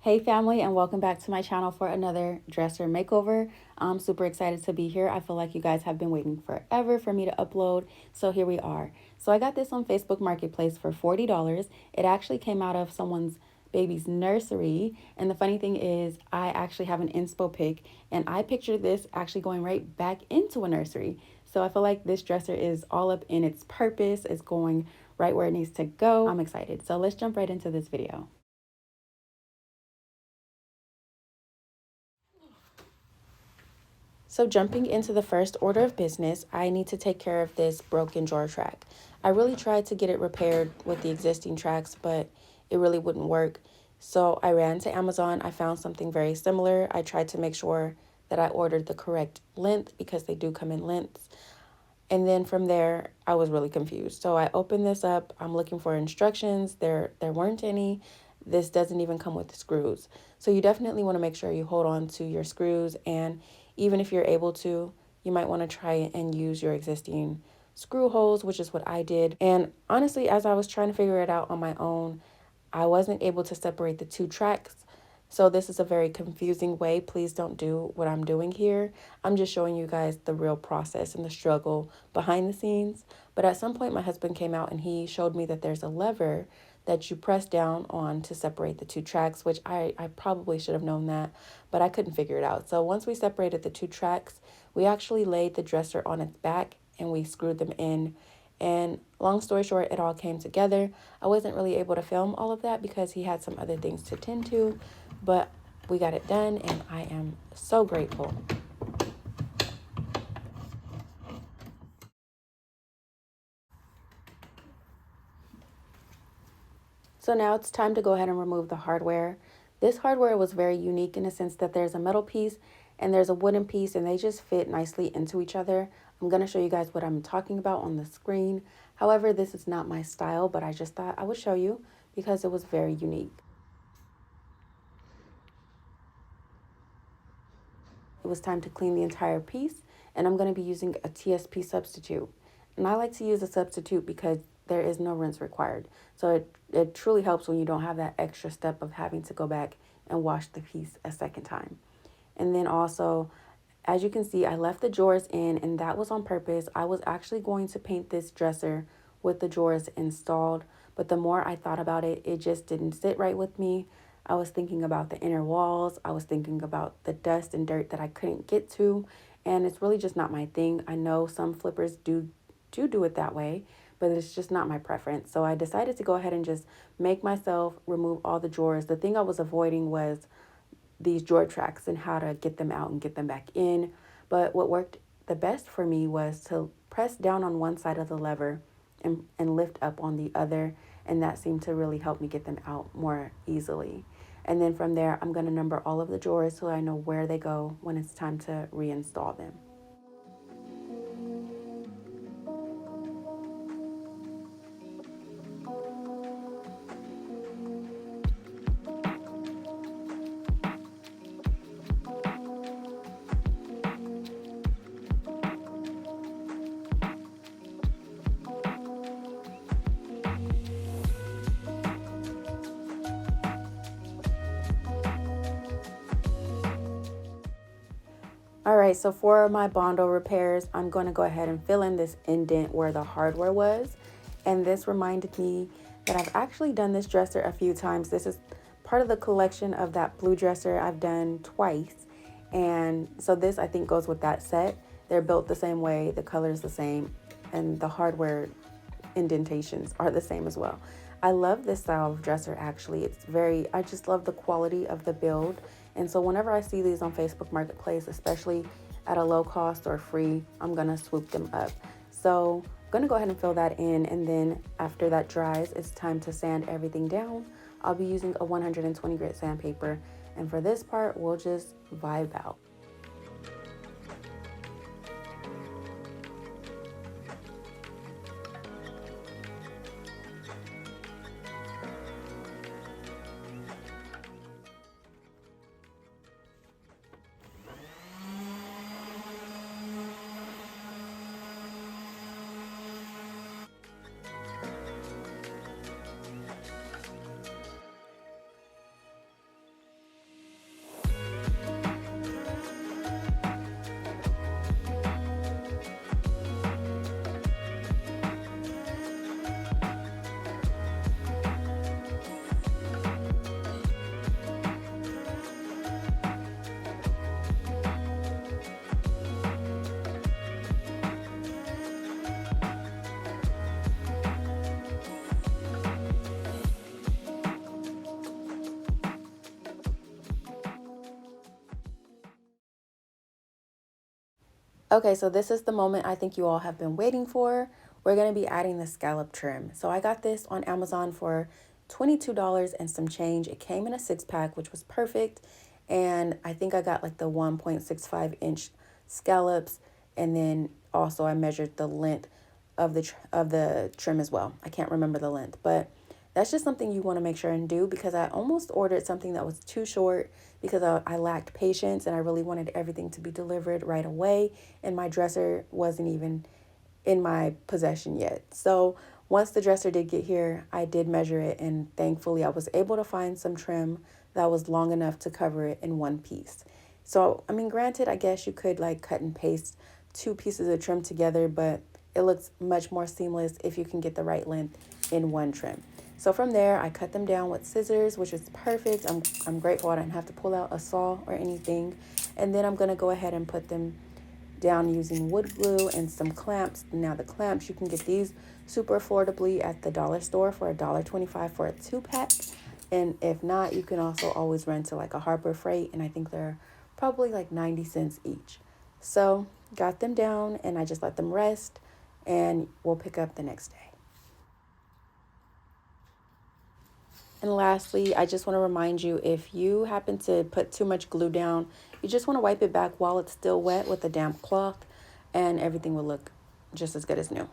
Hey family, and welcome back to my channel for another dresser makeover. I'm super excited to be here. I feel like you guys have been waiting forever for me to upload, so here we are. So I got this on Facebook Marketplace for $40. It actually came out of someone's baby's nursery, and the funny thing is I actually have an inspo pic, and I pictured this actually going right back into a nursery. So I feel like this dresser is all up in its purpose. It's going right where it needs to go. I'm excited. So let's jump right into this video. So jumping into the first order of business, I need to take care of this broken drawer track. I really tried to get it repaired with the existing tracks, but it really wouldn't work. So I ran to Amazon. I found something very similar. I tried to make sure that I ordered the correct length because they do come in lengths. And then from there, I was really confused. So I opened this up. I'm looking for instructions. There weren't any. This doesn't even come with the screws. So you definitely want to make sure you hold on to your screws. And even if you're able to, you might want to try and use your existing screw holes, which is what I did. And honestly, as I was trying to figure it out on my own, I wasn't able to separate the two tracks. So this is a very confusing way. Please don't do what I'm doing here. I'm just showing you guys the real process and the struggle behind the scenes. But at some point, my husband came out and he showed me that there's a lever that you press down on to separate the two tracks, which I probably should have known that, but I couldn't figure it out. So once we separated the two tracks, we actually laid the dresser on its back and we screwed them in. And long story short, it all came together. I wasn't really able to film all of that because he had some other things to tend to, but we got it done and I am so grateful. So now it's time to go ahead and remove the hardware. This hardware was very unique in the sense that there's a metal piece and there's a wooden piece and they just fit nicely into each other. I'm going to show you guys what I'm talking about on the screen. However, this is not my style, but I just thought I would show you because it was very unique. It was time to clean the entire piece, and I'm going to be using a TSP substitute. And I like to use a substitute because there is no rinse required. So it truly helps when you don't have that extra step of having to go back and wash the piece a second time. And then also, as you can see, I left the drawers in, and that was on purpose. I was actually going to paint this dresser with the drawers installed, but the more I thought about it, it just didn't sit right with me. I was thinking about the inner walls. I was thinking about the dust and dirt that I couldn't get to, and it's really just not my thing. I know some flippers do it that way, but it's just not my preference. So I decided to go ahead and just make myself remove all the drawers. The thing I was avoiding was these drawer tracks and how to get them out and get them back in. But what worked the best for me was to press down on one side of the lever and lift up on the other. And that seemed to really help me get them out more easily. And then from there, I'm going to number all of the drawers so I know where they go when it's time to reinstall them. All right, so for my Bondo repairs, I'm going to go ahead and fill in this indent where the hardware was. And this reminded me that I've actually done this dresser a few times. This is part of the collection of that blue dresser I've done twice. And so this, I think, goes with that set. They're built the same way, the color is the same, and the hardware indentations are the same as well. I love this style of dresser actually. I just love the quality of the build. And so whenever I see these on Facebook Marketplace, especially at a low cost or free, I'm gonna swoop them up. So I'm gonna go ahead and fill that in, and then after that dries, it's time to sand everything down. I'll be using a 120 grit sandpaper, and for this part, we'll just vibe out. Okay, so this is the moment I think you all have been waiting for. We're going to be adding the scallop trim. So I got this on Amazon for $22 and some change. It came in a 6-pack, which was perfect. And I think I got like the 1.65-inch scallops. And then also I measured the length of the trim as well. I can't remember the length, but that's just something you want to make sure and do, because I almost ordered something that was too short because I lacked patience and I really wanted everything to be delivered right away. And my dresser wasn't even in my possession yet. So once the dresser did get here, I did measure it, and thankfully I was able to find some trim that was long enough to cover it in one piece. So, I mean, granted, I guess you could like cut and paste two pieces of trim together, but it looks much more seamless if you can get the right length in one trim. So from there, I cut them down with scissors, which is perfect. I'm grateful I didn't have to pull out a saw or anything. And then I'm going to go ahead and put them down using wood glue and some clamps. Now the clamps, you can get these super affordably at the dollar store for $1.25 for a 2-pack. And if not, you can also always run to like a Harbor Freight, and I think they're probably like 90 cents each. So got them down and I just let them rest, and we'll pick up the next day. And lastly, I just want to remind you, if you happen to put too much glue down, you just want to wipe it back while it's still wet with a damp cloth, and everything will look just as good as new.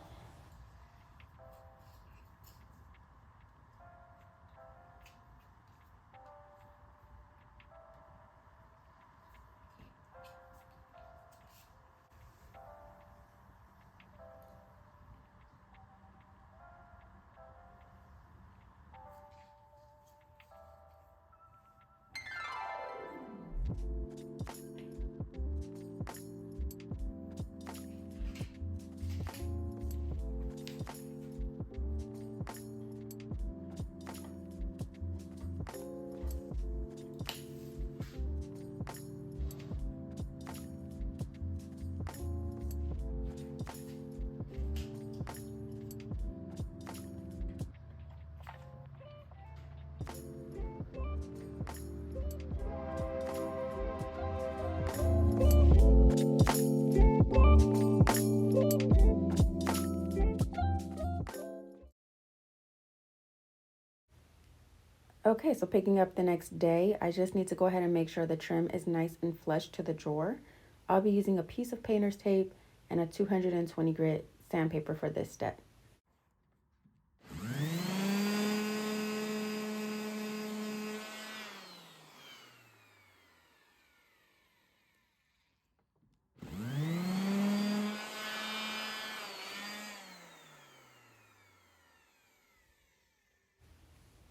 Okay, so picking up the next day, I just need to go ahead and make sure the trim is nice and flush to the drawer. I'll be using a piece of painter's tape and a 220 grit sandpaper for this step.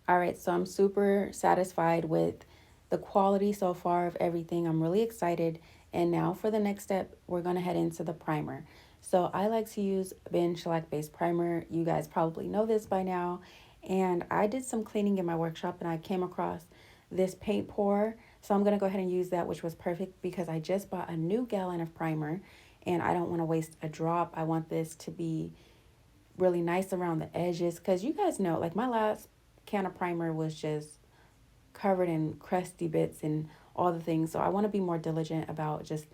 All right, so I'm super satisfied with the quality so far of everything. I'm really excited. And now for the next step, we're going to head into the primer. So I like to use Ben Shellac Based Primer. You guys probably know this by now. And I did some cleaning in my workshop and I came across this paint pour. So I'm going to go ahead and use that, which was perfect because I just bought a new gallon of primer and I don't want to waste a drop. I want this to be really nice around the edges, because you guys know, like, my last can of primer was just covered in crusty bits and all the things. So I want to be more diligent about just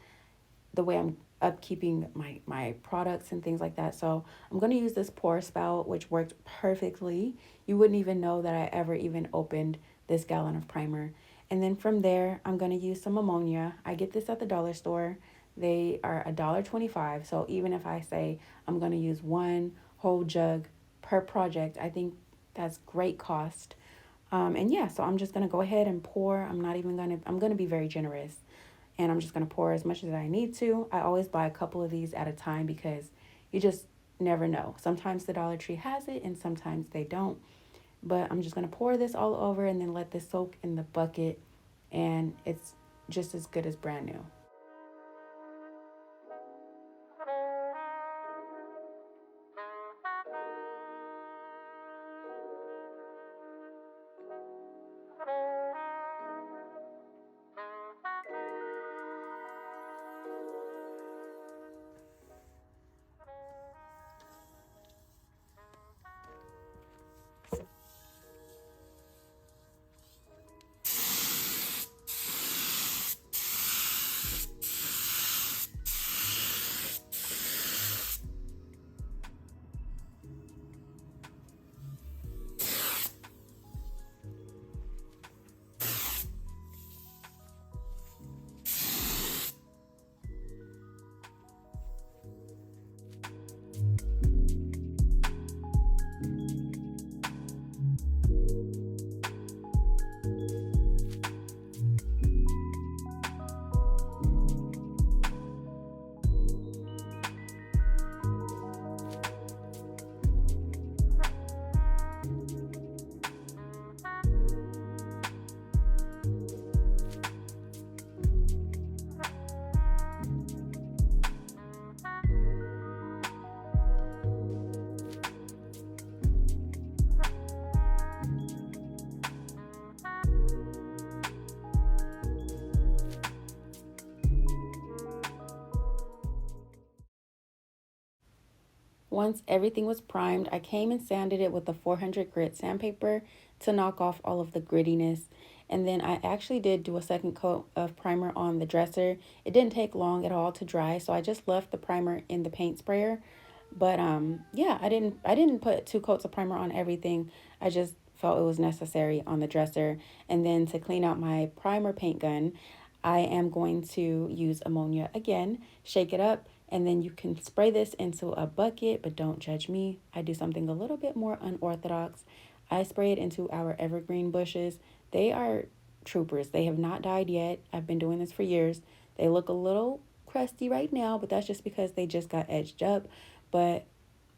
the way I'm upkeeping my products and things like that. So I'm going to use this pour spout, which worked perfectly. You wouldn't even know that I ever even opened this gallon of primer. And then from there, I'm going to use some ammonia. I get this at the dollar store. They are $1.25. So even if I say I'm going to use one whole jug per project, I think that's great cost. And yeah, so I'm just going to go ahead and pour. I'm going to be very generous. And I'm just going to pour as much as I need to. I always buy a couple of these at a time because you just never know. Sometimes the Dollar Tree has it and sometimes they don't. But I'm just going to pour this all over and then let this soak in the bucket. And it's just as good as brand new. Once everything was primed, I came and sanded it with a 400 grit sandpaper to knock off all of the grittiness. And then I actually did do a second coat of primer on the dresser. It didn't take long at all to dry, so I just left the primer in the paint sprayer. But yeah, I didn't put two coats of primer on everything. I just felt it was necessary on the dresser. And then to clean out my primer paint gun, I am going to use ammonia again, shake it up, and then you can spray this into a bucket, but don't judge me. I do something a little bit more unorthodox. I spray it into our evergreen bushes. They are troopers. They have not died yet. I've been doing this for years. They look a little crusty right now, but that's just because they just got edged up, but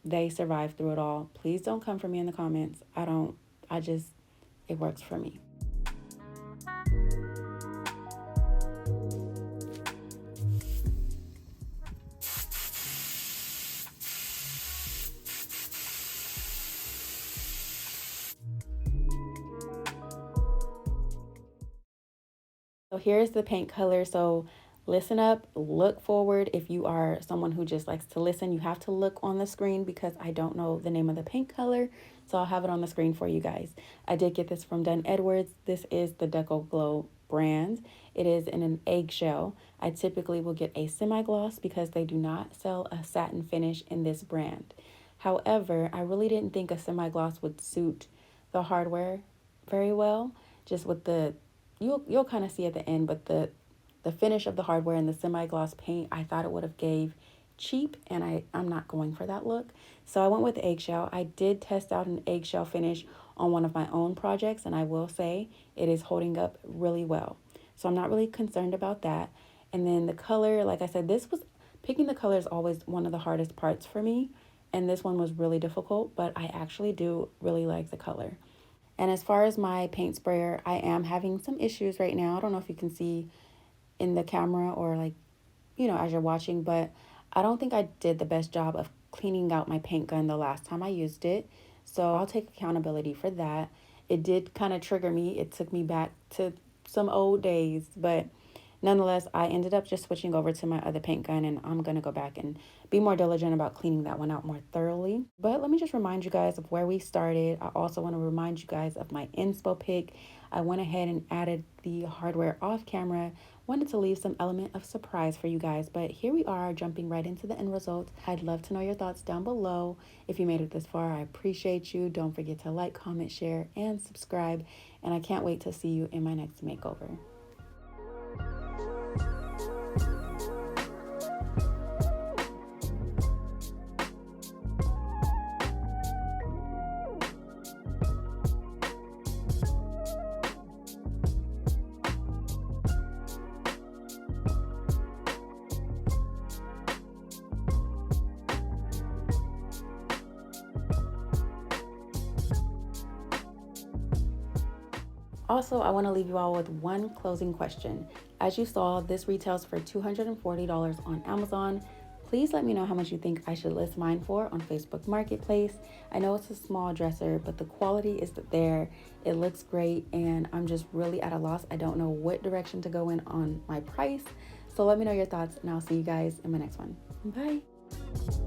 they survived through it all. Please don't come for me in the comments. It works for me. So here's the paint color. So listen up, look forward. If you are someone who just likes to listen, you have to look on the screen because I don't know the name of the paint color. So I'll have it on the screen for you guys. I did get this from Dunn Edwards. This is the Deco Glow brand. It is in an eggshell. I typically will get a semi-gloss because they do not sell a satin finish in this brand. However, I really didn't think a semi-gloss would suit the hardware very well, just with the you'll kind of see at the end, but the finish of the hardware and the semi-gloss paint, I thought it would have gave cheap, and I'm not going for that look. So I went with the eggshell. I did test out an eggshell finish on one of my own projects, and I will say it is holding up really well. So I'm not really concerned about that. And then the color, like I said, picking the color is always one of the hardest parts for me, and this one was really difficult, but I actually do really like the color. And as far as my paint sprayer, I am having some issues right now. I don't know if you can see in the camera or as you're watching, but I don't think I did the best job of cleaning out my paint gun the last time I used it. So I'll take accountability for that. It did kind of trigger me. It took me back to some old days, but nonetheless, I ended up just switching over to my other paint gun, and I'm going to go back and be more diligent about cleaning that one out more thoroughly. But let me just remind you guys of where we started. I also want to remind you guys of my inspo pic. I went ahead and added the hardware off camera. Wanted to leave some element of surprise for you guys, but here we are jumping right into the end result. I'd love to know your thoughts down below. If you made it this far, I appreciate you. Don't forget to like, comment, share, and subscribe. And I can't wait to see you in my next makeover. Also, I want to leave you all with one closing question. As you saw, this retails for $240 on Amazon. Please let me know how much you think I should list mine for on Facebook Marketplace. I know it's a small dresser, but the quality is there. It looks great, and I'm just really at a loss. I don't know what direction to go in on my price. So let me know your thoughts, and I'll see you guys in my next one. Bye.